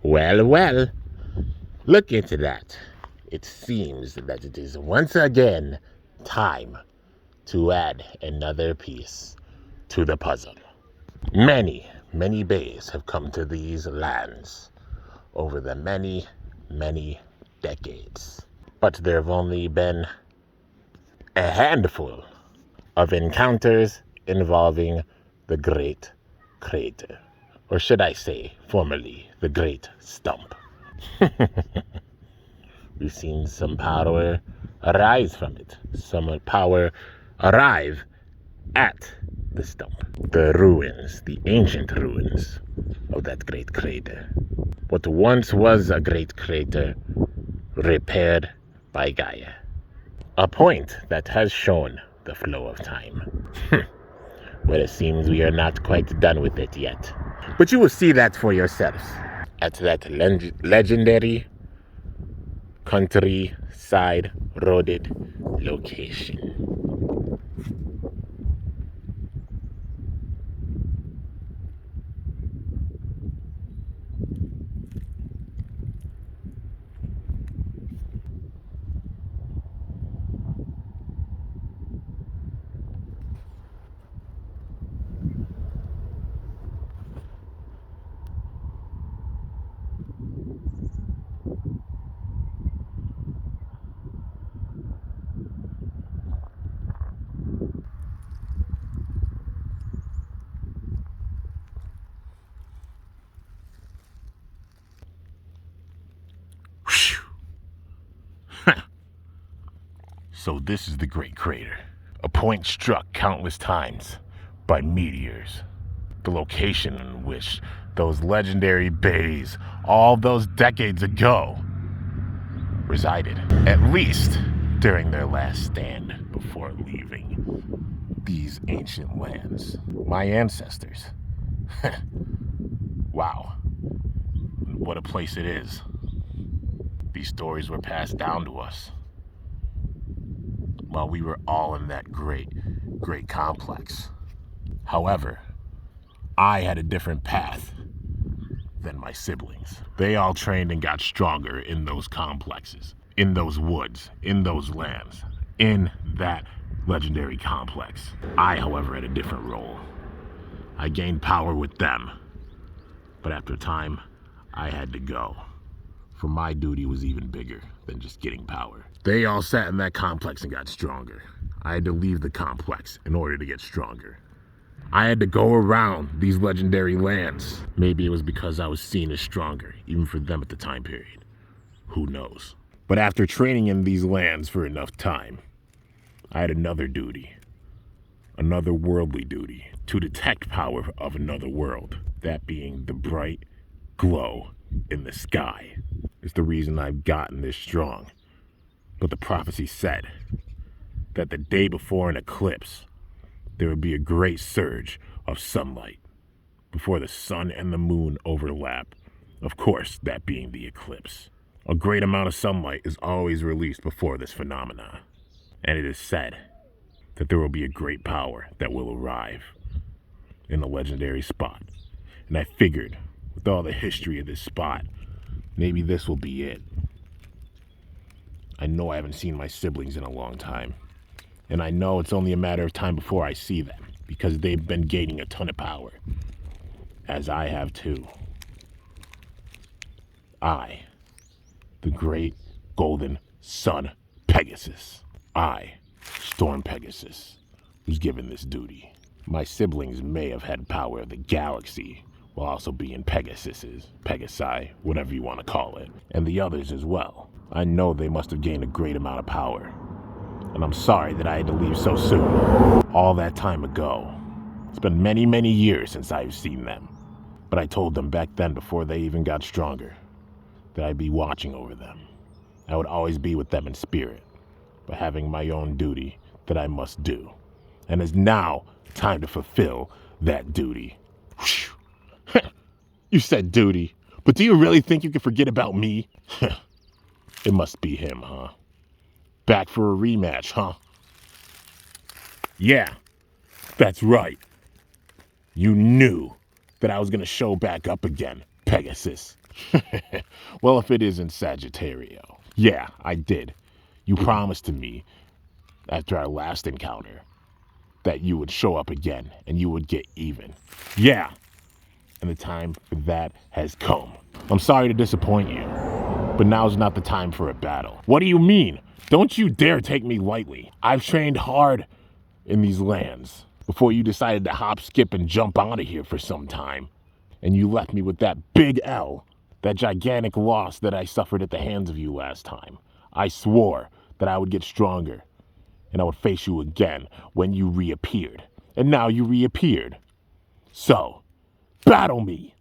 Well, well, look into that. It seems that it is once again time to add another piece to the puzzle. Many, many bays have come to these lands over the many, many decades. But there have only been a handful of encounters involving the Great Crater. Or should I say, formerly, the Great Stump. We've seen some power arise from it, some power arrive at the stump. The ruins, the ancient ruins of that great crater. What once was a great crater, repaired by Gaia. A point that has shown the flow of time. Well, it seems we are not quite done with it yet. But you will see that for yourselves at that legendary countryside roaded location. So this is the Great Crater, a point struck countless times by meteors. The location in which those legendary bays all those decades ago resided, at least during their last stand before leaving these ancient lands. My ancestors. Wow, what a place it is. These stories were passed down to us while we were all in that great complex. However, I had a different path than my siblings. They all trained and got stronger in those complexes, in those woods, in those lands, in that legendary complex. I, however, had a different role. I gained power with them, but after time, I had to go. For my duty was even bigger than just getting power. They all sat in that complex and got stronger. I had to leave the complex in order to get stronger. I had to go around these legendary lands. Maybe it was because I was seen as stronger, even for them at the time period. Who knows? But after training in these lands for enough time, I had another duty. Another worldly duty. To detect power of another world. That being the bright glow in the sky. It's the reason I've gotten this strong. But the prophecy said that the day before an eclipse, there would be a great surge of sunlight before the sun and the moon overlap. Of course, that being the eclipse. A great amount of sunlight is always released before this phenomenon. And it is said that there will be a great power that will arrive in the legendary spot. And I figured, with all the history of this spot, maybe this will be it. I know I haven't seen my siblings in a long time. And I know it's only a matter of time before I see them, because they've been gaining a ton of power, as I have too. I, the great golden sun Pegasus. I, Storm Pegasus, was given this duty. My siblings may have had power of the galaxy, while also being Pegasuses, Pegasi, whatever you want to call it, and the others as well. I know they must have gained a great amount of power. And I'm sorry that I had to leave so soon. All that time ago. It's been many, many years since I've seen them. But I told them back then, before they even got stronger, that I'd be watching over them. I would always be with them in spirit, but having my own duty that I must do. And it's now time to fulfill that duty. You said duty, but do you really think you can forget about me? It must be him, huh? Back for a rematch, huh? Yeah, that's right. You knew that I was gonna show back up again, Pegasus. Well, if it isn't Sagittario. Yeah, I did. You promised to me after our last encounter that you would show up again and you would get even. Yeah, and the time for that has come. I'm sorry to disappoint you, but now's not the time for a battle. What do you mean? Don't you dare take me lightly. I've trained hard in these lands before you decided to hop, skip, and jump out of here for some time. And you left me with that big L, that gigantic loss that I suffered at the hands of you last time. I swore that I would get stronger and I would face you again when you reappeared. And now you reappeared. So, battle me.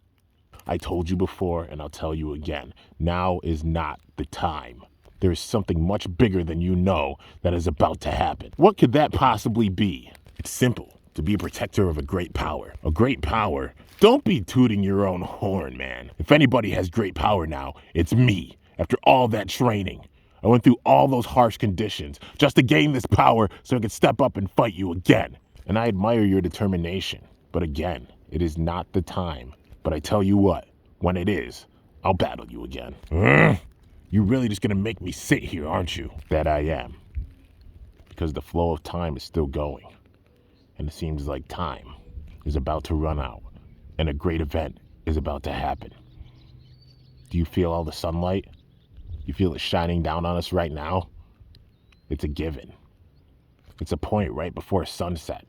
I told you before and I'll tell you again. Now is not the time. There is something much bigger than you know that is about to happen. What could that possibly be? It's simple. To be a protector of a great power. A great power? Don't be tooting your own horn, man. If anybody has great power now, it's me. After all that training, I went through all those harsh conditions just to gain this power so I could step up and fight you again. And I admire your determination. But again, it is not the time. But I tell you what, when it is, I'll battle you again. You're really just gonna make me sit here, aren't you? That I am. Because the flow of time is still going. And it seems like time is about to run out. And a great event is about to happen. Do you feel all the sunlight? You feel it shining down on us right now? It's a given. It's a point right before sunset,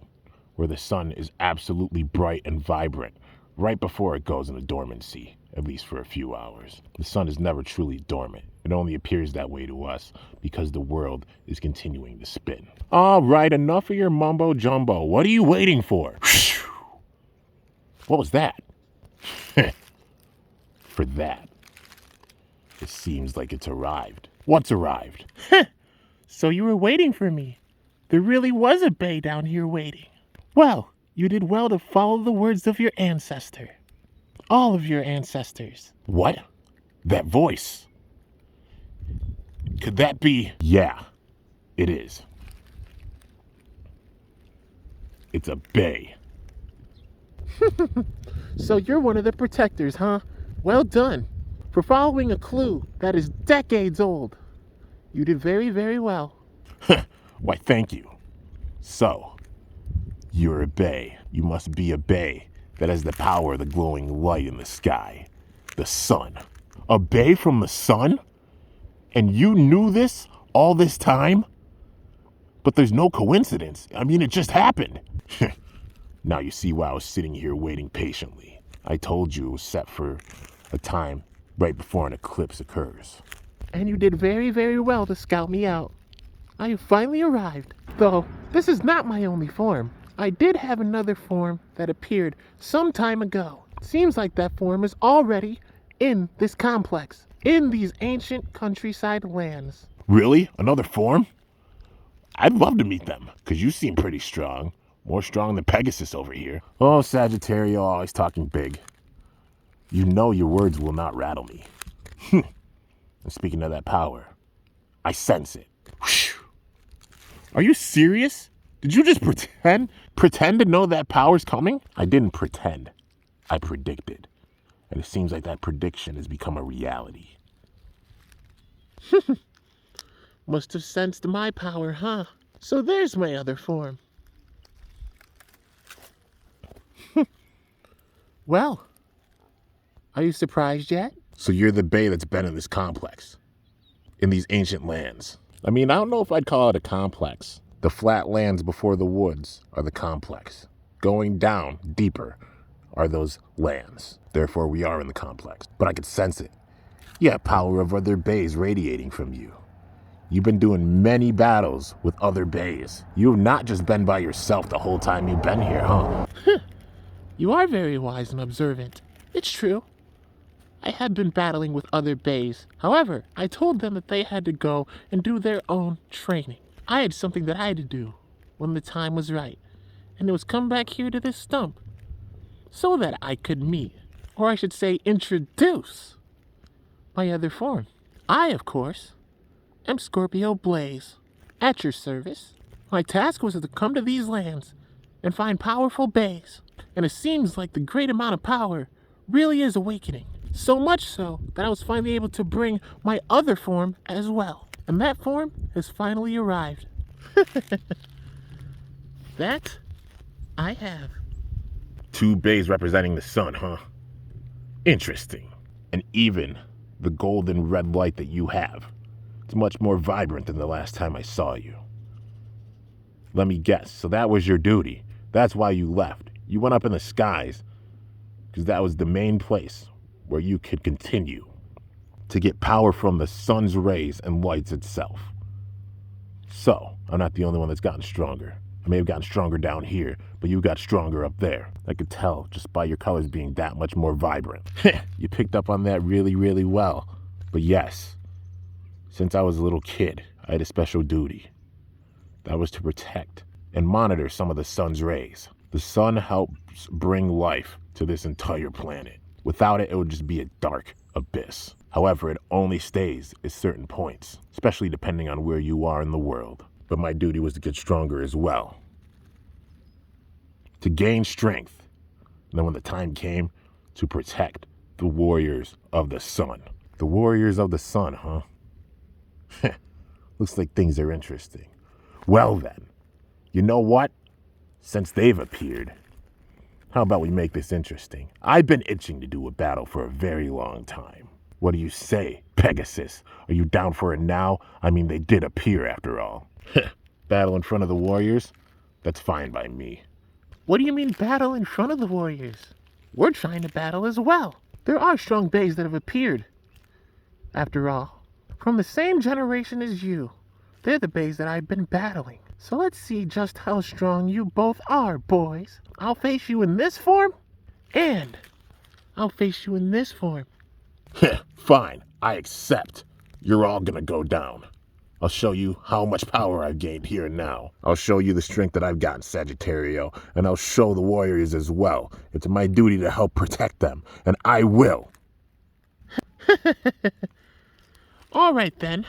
where the sun is absolutely bright and vibrant, right before it goes into dormancy, at least for a few hours. The sun is never truly dormant. It only appears that way to us because the world is continuing to spin. All right, enough of your mumbo jumbo. What are you waiting for? What was that? For that. It seems like it's arrived. What's arrived? So you were waiting for me. There really was a bay down here waiting. Well, you did well to follow the words of your ancestor. All of your ancestors. What? That voice? Could that be? Yeah, it is. It's a bay. So you're one of the protectors, huh? Well done. For following a clue that is decades old. You did very, very well. Why, thank you. So, you're a bay. You must be a bay that has the power of the glowing light in the sky. The sun. A bay from the sun? And you knew this all this time? But there's no coincidence. I mean, it just happened. Now you see why I was sitting here waiting patiently. I told you it was set for a time right before an eclipse occurs. And you did very, very well to scout me out. I have finally arrived. Though, this is not my only form. I did have another form that appeared some time ago. Seems like that form is already in this complex, in these ancient countryside lands. Really? Another form? I'd love to meet them, because you seem pretty strong. More strong than Pegasus over here. Oh, Sagittario, always talking big. You know your words will not rattle me. And speaking of that power, I sense it. Are you serious? Did you just pretend to know that power's coming? I didn't pretend. I predicted. And it seems like that prediction has become a reality. Must have sensed my power, huh? So there's my other form. Well, are you surprised yet? So you're the bay that's been in this complex, in these ancient lands. I mean, I don't know if I'd call it a complex. The flat lands before the woods are the complex. Going down deeper are those lands. Therefore, we are in the complex. But I could sense it. You have power of other bays radiating from you. You've been doing many battles with other bays. You have not just been by yourself the whole time you've been here, huh? You are very wise and observant. It's true. I had been battling with other bays. However, I told them that they had to go and do their own training. I had something that I had to do when the time was right. And it was come back here to this stump so that I could meet, or I should say introduce, my other form. I, of course, am Scorpio Blaze, at your service. My task was to come to these lands and find powerful bays And it seems like the great amount of power really is awakening. So much so that I was finally able to bring my other form as well. And that form has finally arrived. That I have. 2 bays representing the sun, huh? Interesting. And even the golden red light that you have, it's much more vibrant than the last time I saw you. Let me guess, so that was your duty. That's why you left. You went up in the skies because that was the main place where you could continue to get power from the sun's rays and lights itself. So, I'm not the only one that's gotten stronger. I may have gotten stronger down here, but you got stronger up there. I could tell just by your colors being that much more vibrant. You picked up on that really, really well. But yes, since I was a little kid, I had a special duty. That was to protect and monitor some of the sun's rays. The sun helps bring life to this entire planet. Without it, it would just be a dark abyss. However, it only stays at certain points, especially depending on where you are in the world. But my duty was to get stronger as well. To gain strength. And then when the time came, to protect the warriors of the sun. The warriors of the sun, huh? Looks like things are interesting. Well then, you know what? Since they've appeared, how about we make this interesting? I've been itching to do a battle for a very long time. What do you say, Pegasus? Are you down for it now? I mean, they did appear after all. Battle in front of the warriors? That's fine by me. What do you mean battle in front of the warriors? We're trying to battle as well. There are strong bays that have appeared. After all, from the same generation as you. They're the bays that I've been battling. So let's see just how strong you both are, boys. I'll face you in this form, and I'll face you in this form. Fine, I accept. You're all gonna go down. I'll show you how much power I've gained here and now. I'll show you the strength that I've got in Sagittario, and I'll show the warriors as well. It's my duty to help protect them, and I will. All right then.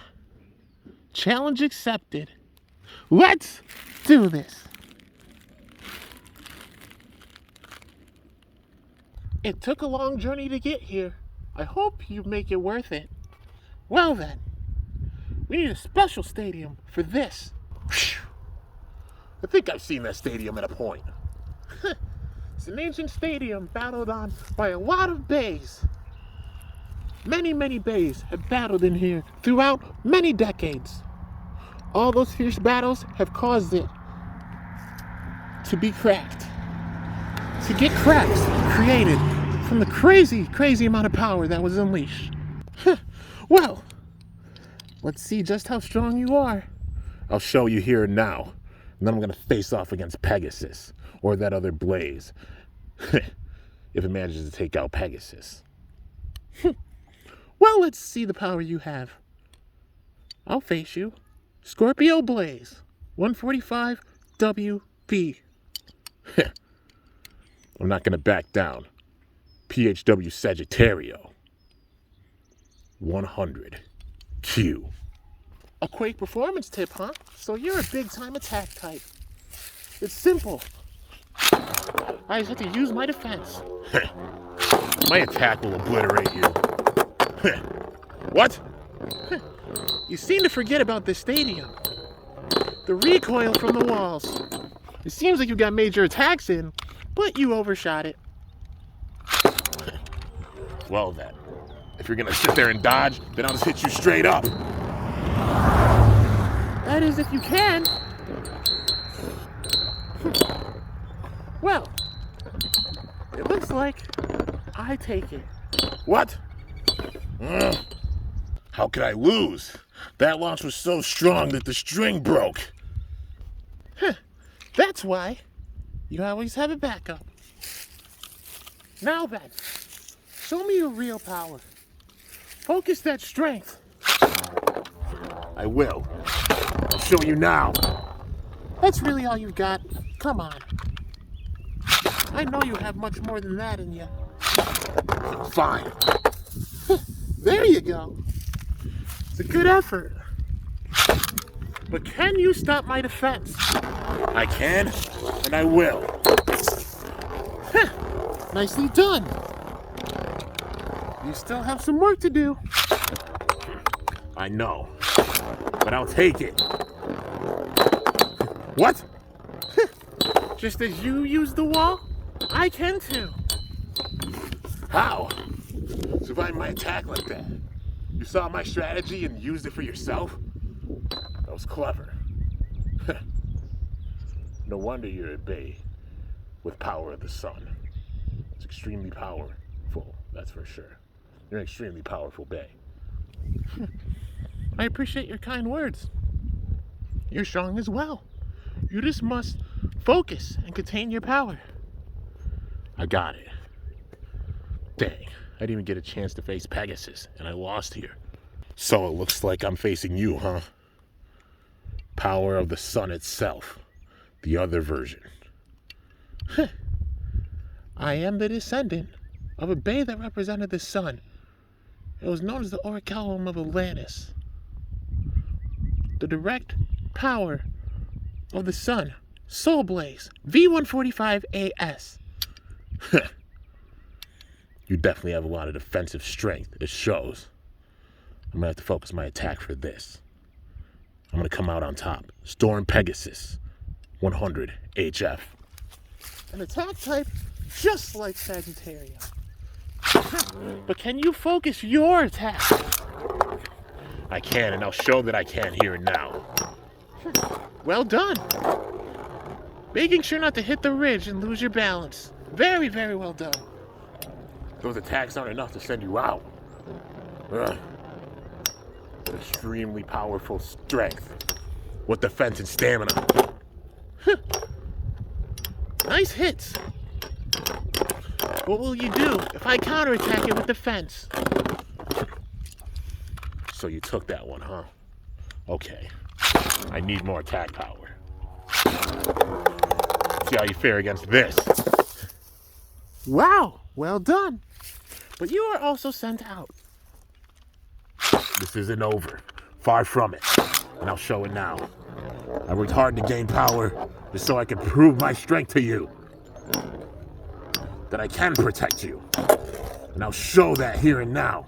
Challenge accepted. Let's do this. It took a long journey to get here. I hope you make it worth it. Well then, we need a special stadium for this. I think I've seen that stadium at a point. It's an ancient stadium battled on by a lot of bays. Many, many bays have battled in here throughout many decades. All those fierce battles have caused it to be cracked. To get cracks created from the crazy, crazy amount of power that was unleashed. Well, let's see just how strong you are. I'll show you here and now, and then I'm gonna face off against Pegasus, or that other Blaze, if it manages to take out Pegasus. Well, let's see the power you have. I'll face you. Scorpio Blaze, 145 WP. I'm not gonna back down. PHW Sagittario, 100 Q. A Quake performance tip, huh? So you're a big-time attack type. It's simple. I just have to use my defense. My attack will obliterate you. What? You seem to forget about this stadium. The recoil from the walls. It seems like you got major attacks in, but you overshot it. Well then, if you're gonna sit there and dodge, then I'll just hit you straight up. That is if you can. Well, it looks like I take it. What? How could I lose? That launch was so strong that the string broke. That's why you always have a backup. Now then, show me your real power. Focus that strength. I will. I'll show you now. That's really all you've got. Come on. I know you have much more than that in you. Fine. There you go. It's a good effort. But can you stop my defense? I can, and I will. Nicely done. You still have some work to do. I know, but I'll take it. What? Just as you use the wall, I can too. How? Survive my attack like that? You saw my strategy and used it for yourself? That was clever. No wonder you're at bay with power of the sun. It's extremely powerful, that's for sure. You're an extremely powerful bay. I appreciate your kind words. You're strong as well. You just must focus and contain your power. I got it. Dang, I didn't even get a chance to face Pegasus, and I lost here. So it looks like I'm facing you, huh? Power of the sun itself. The other version. I am the descendant of a bay that represented the sun. It was known as the Orichalcum of Atlantis. The direct power of the sun. Soul Blaze. V145AS. You definitely have a lot of defensive strength. It shows. I'm gonna have to focus my attack for this. I'm gonna come out on top. Storm Pegasus. 100 HF. An attack type just like Sagittario. But can you focus your attack? I can, and I'll show that I can here and now. Well done. Making sure not to hit the ridge and lose your balance. Very, very well done. Those attacks aren't enough to send you out. Ugh. Extremely powerful strength with defense and stamina. Nice hits. What will you do if I counterattack it with defense? So you took that one, huh? Okay. I need more attack power. See how you fare against this. Wow, well done. But you are also sent out. This isn't over. Far from it. And I'll show it now. I worked hard to gain power just so I can prove my strength to you. That I can protect you. And I'll show that here and now.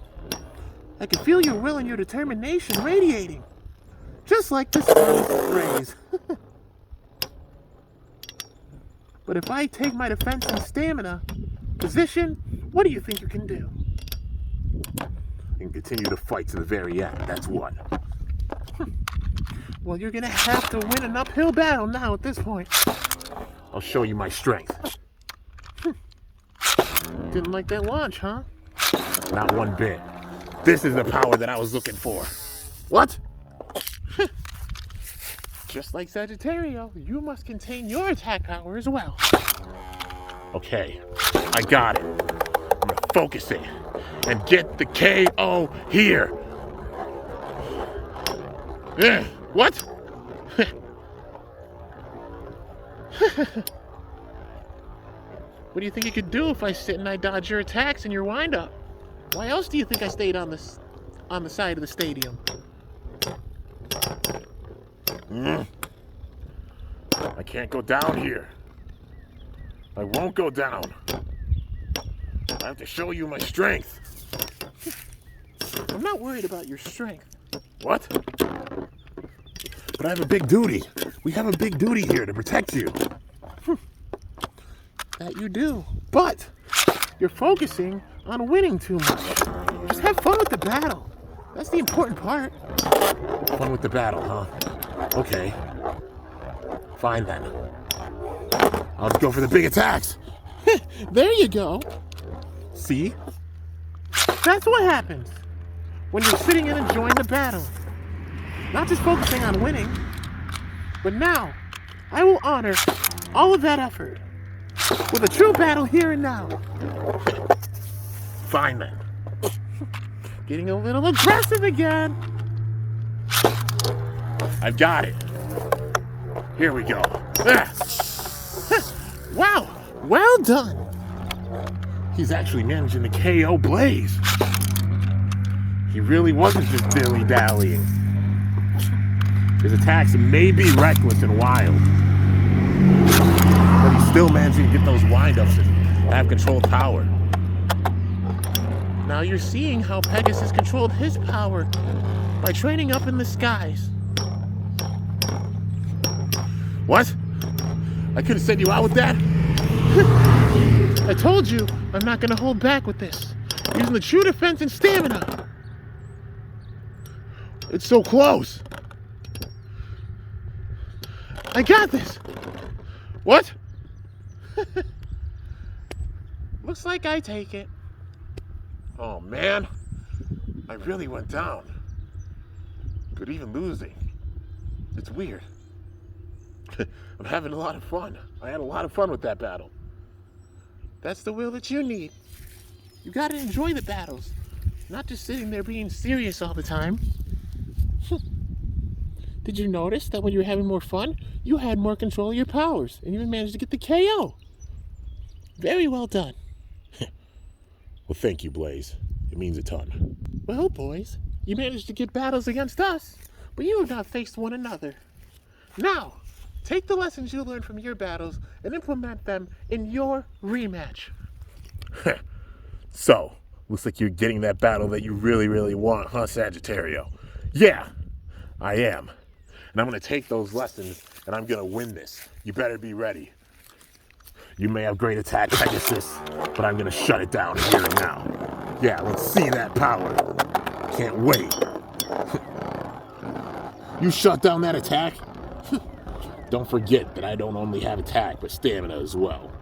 I can feel your will and your determination radiating. Just like the sun's rays. But if I take my defense and stamina position, what do you think you can do? And continue to fight to the very end. That's what. Well, you're gonna have to win an uphill battle now at this point. I'll show you my strength. Didn't like that launch, huh? Not one bit. This is the power that I was looking for. What? Just like Sagittario, you must contain your attack power as well. Okay, I got it. I'm gonna focus it and get the KO here. What? What do you think you could do if I sit and I dodge your attacks and your windup? Why else do you think I stayed on the side of the stadium? I can't go down here. I won't go down. I have to show you my strength. I'm not worried about your strength. What? But I have a big duty. We have a big duty here to protect you. That you do. But you're focusing on winning too much. Just have fun with the battle. That's the important part. Fun with the battle, huh? Okay. Fine then. I'll go for the big attacks. There you go. See? That's what happens when you're sitting and enjoying the battle. Not just focusing on winning, but now I will honor all of that effort with a true battle here and now. Fine then. Getting a little aggressive again. I've got it. Here we go. Wow, well done. He's actually managing to KO Blaze. He really wasn't just dilly-dallying. His attacks may be reckless and wild, but he's still managing to get those wind-ups I have controlled power. Now you're seeing how Pegasus controlled his power by training up in the skies. What? I could have sent you out with that? I told you I'm not gonna hold back with this. Using the true defense and stamina. It's so close. I got this. What? Looks like I take it. Oh man, I really went down. But even losing, it's weird. I'm having a lot of fun. I had a lot of fun with that battle. That's the will that you need. You gotta enjoy the battles, not just sitting there being serious all the time. Did you notice that when you were having more fun, you had more control of your powers and even managed to get the KO? Very well done. Well, thank you, Blaze. It means a ton. Well, boys, you managed to get battles against us, but you have not faced one another. Now, take the lessons you learned from your battles and implement them in your rematch. So, looks like you're getting that battle that you really, really want, huh, Sagittario? Yeah, I am. And I'm going to take those lessons and I'm going to win this. You better be ready. You may have great attack, Pegasus, but I'm going to shut it down here and now. Yeah, let's see that power. Can't wait. You shut down that attack? Don't forget that I don't only have attack, but stamina as well.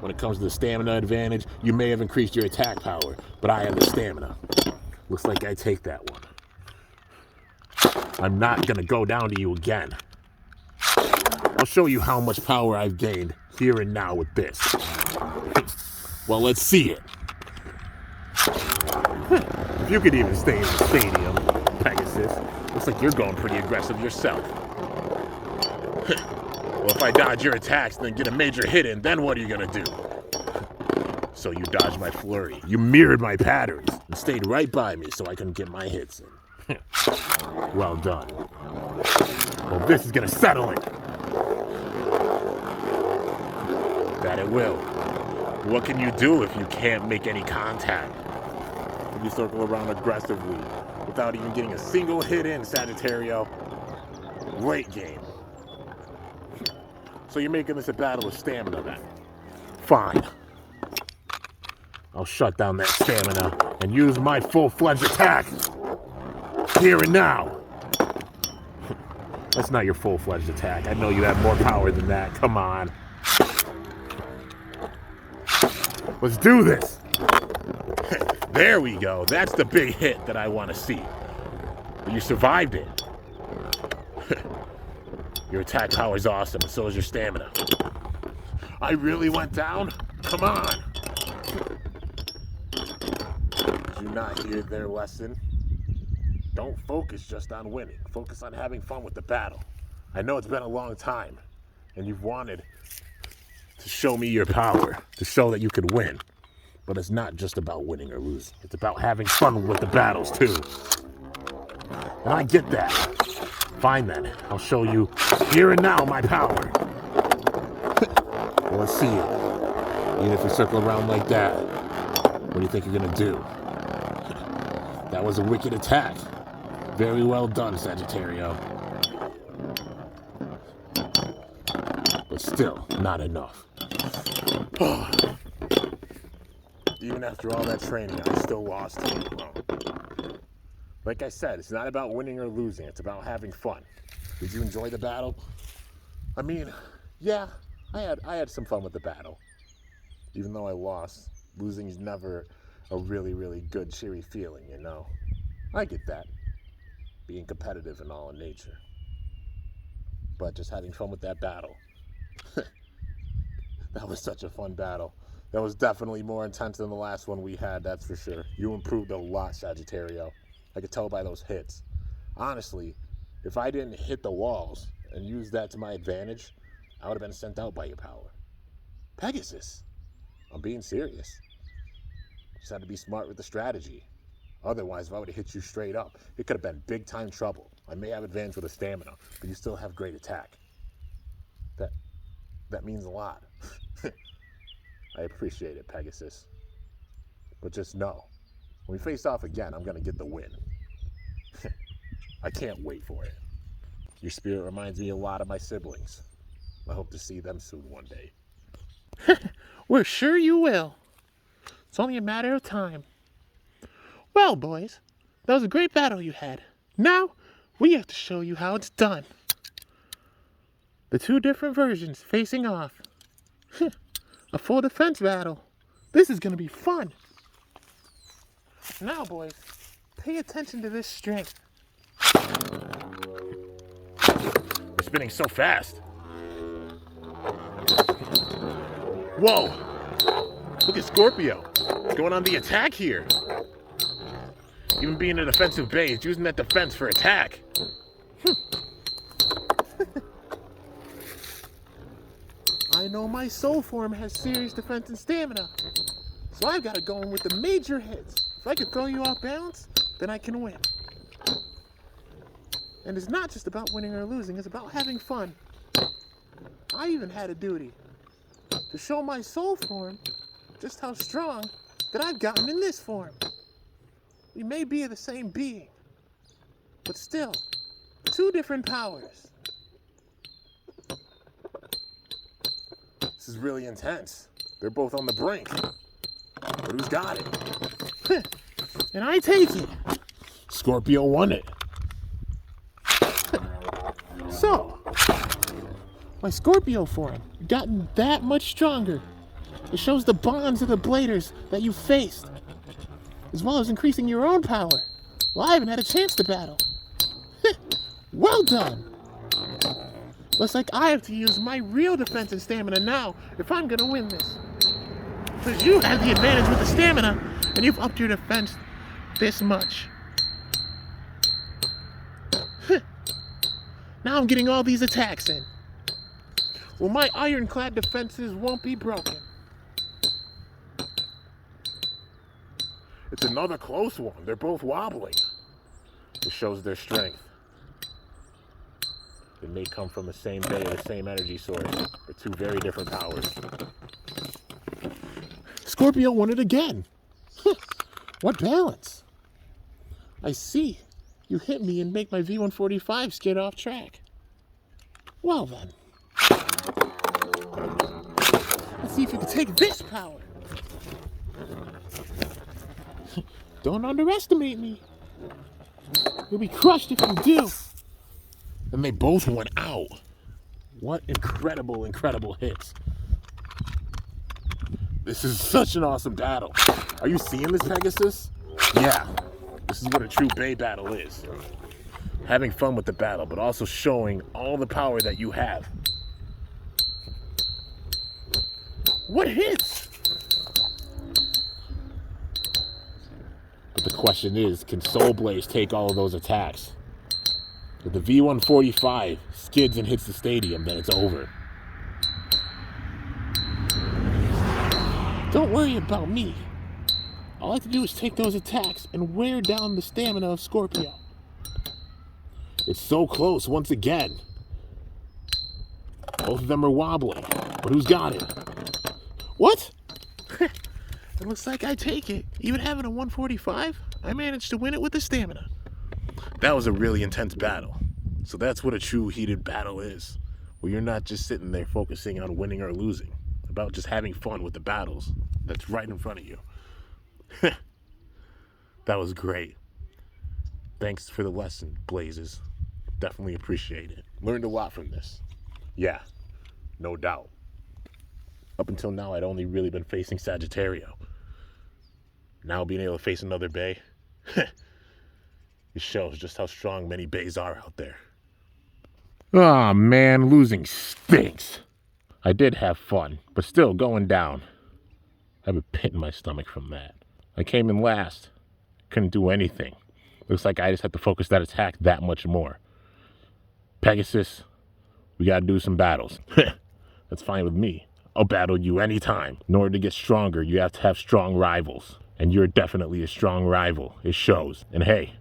When it comes to the stamina advantage, you may have increased your attack power, but I have the stamina. Looks like I take that one. I'm not gonna go down to you again. I'll show you how much power I've gained here and now with this. Well, let's see it. If you could even stay in the stadium, Pegasus, looks like you're going pretty aggressive yourself. Well, if I dodge your attacks and then get a major hit in, then what are you gonna do? So you dodged my flurry. You mirrored my patterns and stayed right by me so I couldn't get my hits in. Well done. Well, this is gonna settle it. That it will. What can you do if you can't make any contact? If you circle around aggressively without even getting a single hit in, Sagittario. Great game. So you're making this a battle of stamina then? Fine. I'll shut down that stamina and use my full-fledged attack. Here and now. That's not your full-fledged attack. I know you have more power than that. Come on. Let's do this. There we go. That's the big hit that I want to see. You survived it. Your attack power is awesome, and so is your stamina. I really went down? Come on. Did you not hear their lesson? Don't focus just on winning. Focus on having fun with the battle. I know it's been a long time, and you've wanted to show me your power, to show that you could win. But it's not just about winning or losing. It's about having fun with the battles, too. And I get that. Fine then. I'll show you here and now my power. Well, let's see it. Even if you circle around like that, what do you think you're going to do? That was a wicked attack. Very well done, Sagittario. But still, not enough. Even after all that training, I still lost to you. Like I said, it's not about winning or losing. It's about having fun. Did you enjoy the battle? I mean, yeah, I had some fun with the battle. Even though I lost, losing is never a really, really good, cheery feeling, you know? I get that. Being competitive and all in nature. But just having fun with that battle. That was such a fun battle. That was definitely more intense than the last one we had, that's for sure. You improved a lot, Sagittario. I could tell by those hits. Honestly, if I didn't hit the walls and use that to my advantage, I would have been sent out by your power. Pegasus, I'm being serious. Just had to be smart with the strategy. Otherwise, if I would have hit you straight up, it could have been big time trouble. I may have advantage with a stamina, but you still have great attack. That means a lot. I appreciate it, Pegasus. But just know, when we face off again, I'm gonna get the win. I can't wait for it. Your spirit reminds me a lot of my siblings. I hope to see them soon one day. We're sure you will. It's only a matter of time. Well, boys, that was a great battle you had. Now, we have to show you how it's done. The two different versions facing off. A full defense battle. This is gonna be fun. Now, boys, pay attention to this strength. You're spinning so fast. Whoa! Look at Scorpio. He's going on the attack here. Even being a defensive base, he's using that defense for attack. I know my soul form has serious defense and stamina, so I've got to go in with the major hits. If I can throw you off balance, then I can win. And it's not just about winning or losing, it's about having fun. I even had a duty to show my soul form just how strong that I've gotten in this form. We may be the same being, but still, two different powers. This is really intense. They're both on the brink. But who's got it? And I take it. Scorpio won it. So, my Scorpio form gotten that much stronger. It shows the bonds of the bladers that you faced, as well as increasing your own power. Well, I haven't had a chance to battle. Well done. Looks like I have to use my real defense and stamina now if I'm gonna win this. Because you have the advantage with the stamina, and you've upped your defense this much. Now I'm getting all these attacks in. Well, my ironclad defenses won't be broken. It's another close one. They're both wobbling. It shows their strength. They may come from the same bay or the same energy source, but two very different powers. Scorpio won it again. What balance? I see. You hit me and make my V145 skid off track. Well then. Let's see if you can take this power. Don't underestimate me. You'll be crushed if you do. And they both went out. What incredible, incredible hits. This is such an awesome battle. Are you seeing this, Pegasus? Yeah. This is what a true Bay battle is. Having fun with the battle, but also showing all the power that you have. What hits? But the question is, can Soul Blaze take all of those attacks? If the V145 skids and hits the stadium, then it's over. Don't worry about me. All I have to do is take those attacks and wear down the stamina of Scorpio. It's so close once again. Both of them are wobbling, but who's got it? What? It looks like I take it. Even having a 145, I managed to win it with the stamina. That was a really intense battle. So that's what a true heated battle is, where you're not just sitting there focusing on winning or losing, about just having fun with the battles that's right in front of you. That was great. Thanks for the lesson, Blazes. Definitely appreciate it. Learned a lot from this. Yeah, no doubt. Up until now, I'd only really been facing Sagittario. Now being able to face another Bay, it shows just how strong many Bays are out there. Aw, man, losing stinks. I did have fun, but still going down. I have a pit in my stomach from that. I came in last. Couldn't do anything. Looks like I just had to focus that attack that much more. Pegasus, we gotta do some battles. That's fine with me. I'll battle you anytime. In order to get stronger, you have to have strong rivals. And you're definitely a strong rival. It shows. And hey,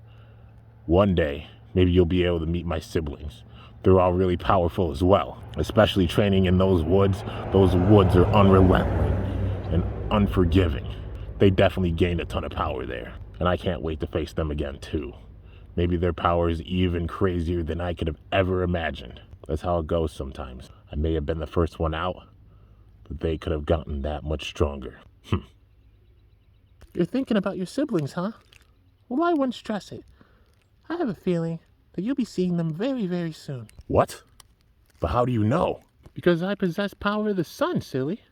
one day, maybe you'll be able to meet my siblings. They're all really powerful as well. Especially training in those woods. Those woods are unrelenting. unforgiving. They definitely gained a ton of power there, and I can't wait to face them again too. Maybe their power is even crazier than I could have ever imagined. That's how it goes sometimes. I may have been the first one out, but they could have gotten that much stronger. You're thinking about your siblings, huh? Well, I wouldn't stress it. I have a feeling that you'll be seeing them very, very soon. What? But how do you know? Because I possess power of the sun, silly.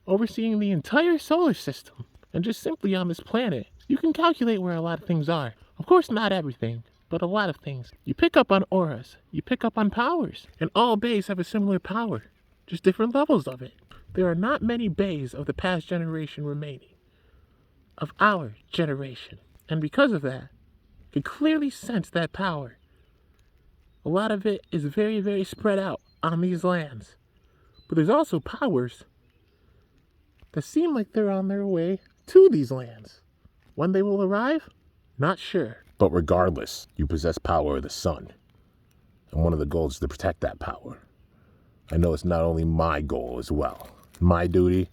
Overseeing the entire solar system. And just simply on this planet, you can calculate where a lot of things are. Of course, not everything, but a lot of things. You pick up on auras, you pick up on powers, and all bays have a similar power, just different levels of it. There are not many bays of the past generation remaining, of our generation, and because of that, you can clearly sense that power. A lot of it is very, very spread out on these lands, but there's also powers that seem like they're on their way to these lands. When they will arrive? Not sure. But regardless, you possess power of the sun. And one of the goals is to protect that power. I know it's not only my goal as well. My duty,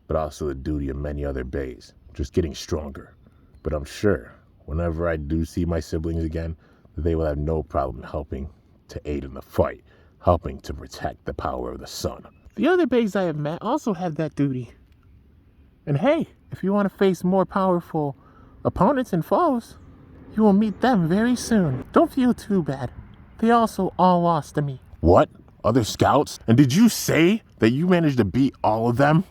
but also the duty of many other bays. Just getting stronger. But I'm sure, whenever I do see my siblings again, they will have no problem helping to aid in the fight. Helping to protect the power of the sun. The other bays I have met also have that duty. And hey, if you want to face more powerful opponents and foes, you will meet them very soon. Don't feel too bad. They also all lost to me. What? Other scouts? And did you say that you managed to beat all of them?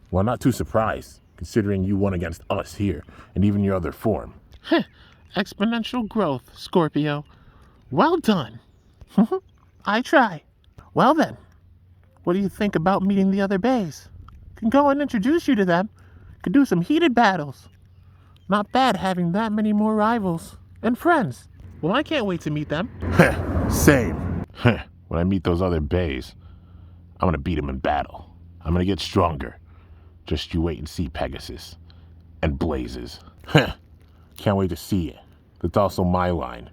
Well, not too surprised, considering you won against us here, and even your other form. Exponential growth, Scorpio. Well done. I try. Well then, what do you think about meeting the other bays? Can go and introduce you to them. Could do some heated battles. Not bad having that many more rivals and friends. Well, I can't wait to meet them. Same. When I meet those other bays, I'm gonna beat them in battle. I'm gonna get stronger. Just you wait and see, Pegasus. And Blazes. Can't wait to see it. That's also my line.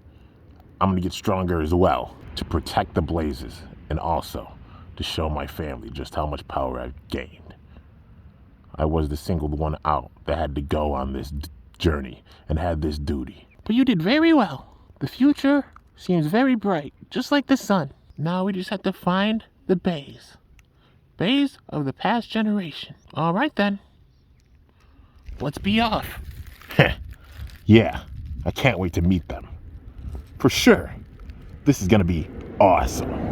I'm gonna get stronger as well to protect the Blazes and also to show my family just how much power I've gained. I was the single one out that had to go on this journey and had this duty. But you did very well. The future seems very bright, just like the sun. Now we just have to find the bays. Bays of the past generation. All right then. Let's be off. Yeah, I can't wait to meet them. For sure. This is gonna be awesome.